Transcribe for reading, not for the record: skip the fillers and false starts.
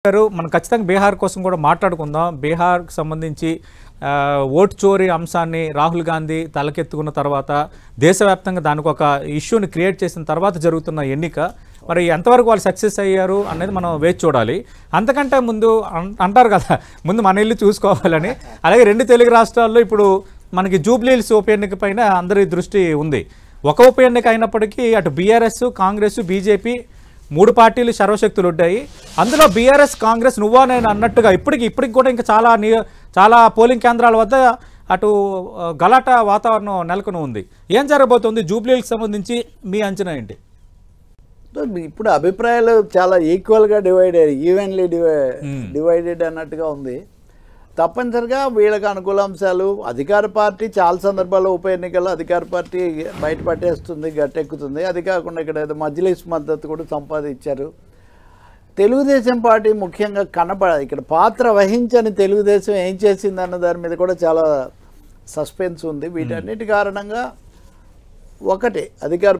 మనం ఖచ్చితంగా బీహార్ కోసం కూడా మాట్లాడుకుందాం. బీహార్కి సంబంధించి ఓటు చోరీ అంశాన్ని రాహుల్ గాంధీ తలకెత్తుకున్న తర్వాత దేశవ్యాప్తంగా దానికి ఒక ఇష్యూని క్రియేట్ చేసిన తర్వాత జరుగుతున్న ఎన్నిక మరి ఎంతవరకు వాళ్ళు సక్సెస్ అయ్యారు అనేది మనం వేచి చూడాలి. అంతకంటే ముందు అంటారు కదా, ముందు మన ఇల్లు చూసుకోవాలని. అలాగే రెండు తెలుగు రాష్ట్రాల్లో ఇప్పుడు మనకి జూబ్లీ హిల్స్ ఉప ఎన్నిక పైన అందరి దృష్టి ఉంది. ఒక ఉప ఎన్నిక అయినప్పటికీ అటు బీఆర్ఎస్, కాంగ్రెస్, బీజేపీ మూడు పార్టీలు సర్వశక్తులు ఉంటాయి. అందులో బీఆర్ఎస్, కాంగ్రెస్ నువ్వా నేను అన్నట్టుగా ఇప్పటికి కూడా ఇంకా చాలా పోలింగ్ కేంద్రాల వద్ద అటు గలాటా వాతావరణం నెలకొని ఉంది. ఏం జరగబోతుంది జూబ్లీకి సంబంధించి మీ అంచనా ఏంటి? ఇప్పుడు అభిప్రాయాలు చాలా ఈక్వల్గా ఈవెన్లీ డివైడెడ్ అన్నట్టుగా ఉంది. తప్పనిసరిగా వీళ్ళకి అనుకూల అంశాలు, అధికార పార్టీ చాలా సందర్భాల్లో ఉప ఎన్నికల్లో అధికార పార్టీ బయటపట్టేస్తుంది, గట్టెక్కుతుంది. అది కాకుండా ఇక్కడ ఏదో మజ్లిస్ మద్దతు కూడా సంపాదించారు. తెలుగుదేశం పార్టీ ముఖ్యంగా ఇక్కడ పాత్ర వహించని తెలుగుదేశం ఏం చేసిందన్న దాని మీద కూడా చాలా సస్పెన్స్ ఉంది. వీటన్నిటి కారణంగా ఒకటి అధికార